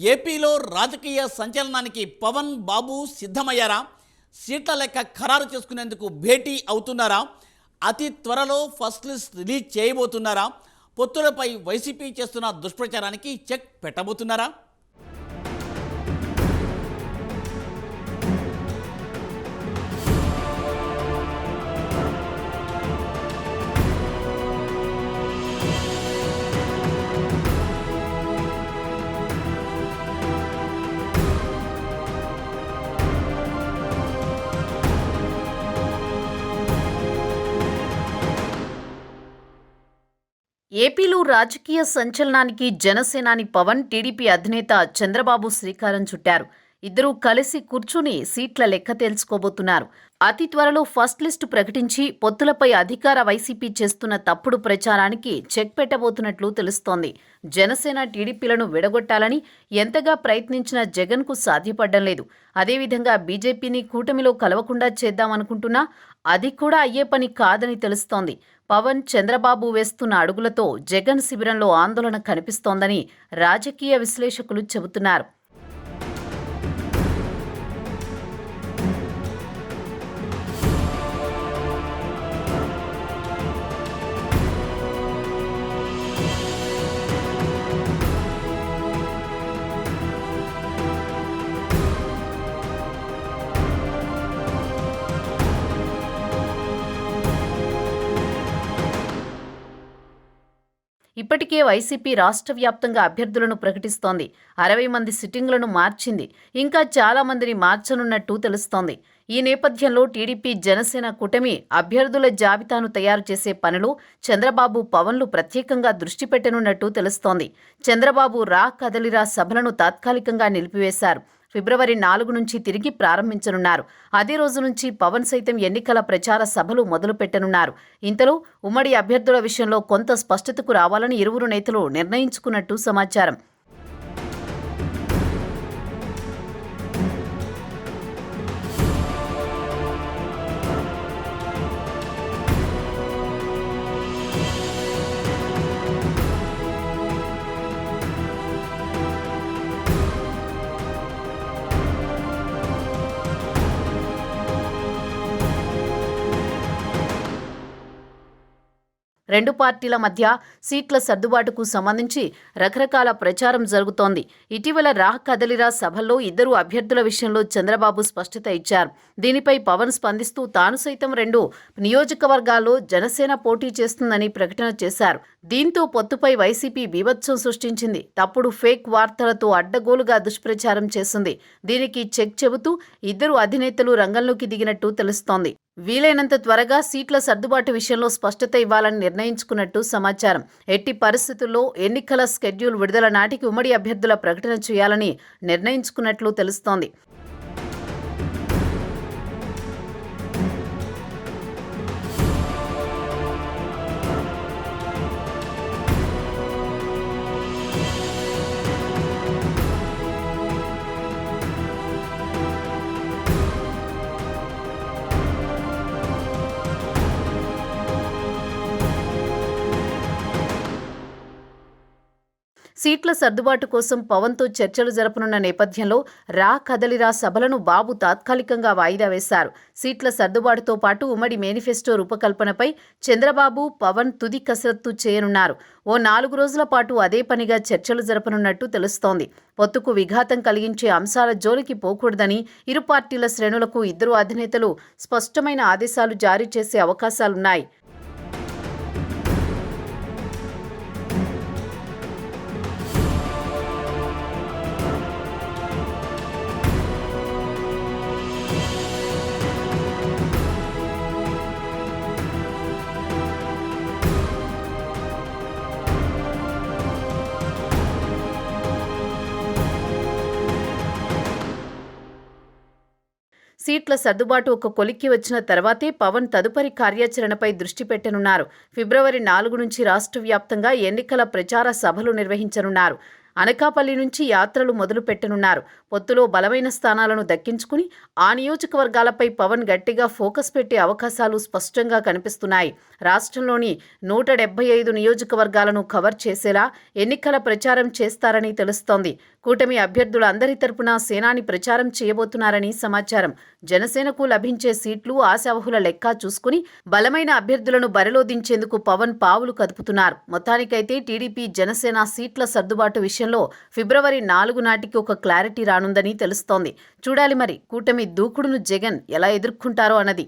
ఏపీలో రాజకీయ సంచలనానికి పవన్ బాబు సిద్ధమయ్యారా? సీట్ల లెక్క ఖరారు చేసుకునేందుకు భేటీ అవుతున్నారా? అతి త్వరలో ఫస్ట్ లిస్ట్ రిలీజ్ చేయబోతున్నారా? పొత్తులపై వైసీపీ చేస్తున్న దుష్ప్రచారానికి చెక్ పెట్టబోతున్నారా? ఏపీలో రాజకీయ సంచలనానికి జనసేనాని పవన్, టీడీపీ అధినేత చంద్రబాబు శ్రీకారం చుట్టారు. ఇద్దరూ కలిసి కూర్చుని సీట్ల లెక్క తేల్చుకోబోతున్నారు. అతి త్వరలో ఫస్ట్ లిస్టు ప్రకటించి పొత్తులపై అధికార వైసీపీ చేస్తున్న తప్పుడు ప్రచారానికి చెక్ పెట్టబోతున్నట్లు తెలుస్తోంది. జనసేన టీడీపీలను విడగొట్టాలని ఎంతగా ప్రయత్నించినా జగన్కు సాధ్యపడడం లేదు. అదేవిధంగా బీజేపీని కూటమిలో కలవకుండా చేద్దామనుకుంటున్నా అది కూడా అయ్యే పని కాదని తెలుస్తోంది. పవన్, చంద్రబాబు వేస్తున్న అడుగులతో జగన్ శిబిరంలో ఆందోళన కనిపిస్తోందని రాజకీయ విశ్లేషకులు చెబుతున్నారు. ఇప్పటికే వైసీపీ రాష్ట్ర వ్యాప్తంగా అభ్యర్థులను ప్రకటిస్తోంది. 60 మంది సిట్టింగులను మార్చింది. ఇంకా చాలా మందిని మార్చనున్నట్టు తెలుస్తోంది. ఈ నేపథ్యంలో టీడీపీ, జనసేన కూటమి అభ్యర్థుల జాబితాను తయారు చేసే పనిలో చంద్రబాబు, పవన్లు ప్రత్యేకంగా దృష్టి పెట్టనున్నట్టు తెలుస్తోంది. చంద్రబాబు రా కదలిరా సభలను తాత్కాలికంగా నిలిపివేశారు. ఫిబ్రవరి 4 నుంచి తిరిగి ప్రారంభించనున్నారు. అదే రోజు నుంచి పవన్ సైతం ఎన్నికల ప్రచార సభలు మొదలుపెట్టనున్నారు. ఇంతలో ఉమ్మడి అభ్యర్థుల విషయంలో కొంత స్పష్టతకు రావాలని ఇరువురు నేతలు నిర్ణయించుకున్నట్టు సమాచారం. రెండు పార్టీల మధ్య సీట్ల సర్దుబాటుకు సంబంధించి రకరకాల ప్రచారం జరుగుతోంది. ఇటీవల రా కదలిరా సభల్లో ఇద్దరు అభ్యర్థుల విషయంలో చంద్రబాబు స్పష్టత ఇచ్చారు. దీనిపై పవన్ స్పందిస్తూ తాను సైతం 2 నియోజకవర్గాల్లో జనసేన పోటీ చేస్తుందని ప్రకటన చేశారు. దీంతో పొత్తుపై వైసీపీ బీభత్సం సృష్టించింది. తప్పుడు ఫేక్ వార్తలతో అడ్డగోలుగా దుష్ప్రచారం చేసింది. దీనికి చెక్ చెబుతూ ఇద్దరు అధినేతలు రంగంలోకి దిగినట్టు తెలుస్తోంది. వీలైనంత త్వరగా సీట్ల సర్దుబాటు విషయంలో స్పష్టత ఇవ్వాలని నిర్ణయించుకున్నట్టు సమాచారం. ఎట్టి పరిస్థితుల్లో ఎన్నికల షెడ్యూల్ విడుదల నాటికి ఉమ్మడి అభ్యర్థుల ప్రకటన చేయాలని నిర్ణయించుకున్నట్లు తెలుస్తోంది. సీట్ల సర్దుబాటు కోసం పవన్తో చర్చలు జరపనున్న నేపథ్యంలో రా కదలిరా సభలను బాబు తాత్కాలికంగా వాయిదా వేశారు. సీట్ల సర్దుబాటుతో పాటు ఉమ్మడి మేనిఫెస్టో రూపకల్పనపై చంద్రబాబు, పవన్ తుది కసరత్తు చేయనున్నారు. ఓ 4 రోజుల పాటు అదే పనిగా చర్చలు జరపనున్నట్టు తెలుస్తోంది. పొత్తుకు విఘాతం కలిగించే అంశాల జోలికి పోకూడదని ఇరు పార్టీల శ్రేణులకు ఇద్దరు అధినేతలు స్పష్టమైన ఆదేశాలు జారీ చేసే అవకాశాలున్నాయి. సీట్ల సర్దుబాటు ఒక కొలిక్కి వచ్చిన తర్వాతే పవన్ తదుపరి కార్యాచరణపై దృష్టి పెట్టనున్నారు. ఫిబ్రవరి 4 నుంచి రాష్ట్ర వ్యాప్తంగా ఎన్నికల ప్రచార సభలు నిర్వహించనున్నారు. అనకాపల్లి నుంచి యాత్రలు మొదలు పెట్టనున్నారు. పొత్తులో బలమైన స్థానాలను దక్కించుకుని ఆ నియోజకవర్గాలపై పవన్ గట్టిగా ఫోకస్ పెట్టే అవకాశాలు స్పష్టంగా కనిపిస్తున్నాయి. రాష్ట్రంలోని 175 నియోజకవర్గాలను కవర్ చేసేలా ఎన్నికల ప్రచారం చేస్తారని తెలుస్తోంది. కూటమి అభ్యర్థుల అందరి తరపున సేనాని ప్రచారం చేయబోతున్నారని సమాచారం. జనసేనకు లభించే సీట్లు ఆశావహుల లెక్క చూసుకుని బలమైన అభ్యర్థులను బరిలో దించేందుకు పవన్ పావులు కదుపుతున్నారు. మొత్తానికైతే టీడీపీ జనసేన సీట్ల సర్దుబాటు విషయంలో ఫిబ్రవరి 4 నాటికి ఒక క్లారిటీ రానుందని తెలుస్తోంది. చూడాలి మరి కూటమి దూకుడును జగన్ ఎలా ఎదుర్కొంటారో అన్నది.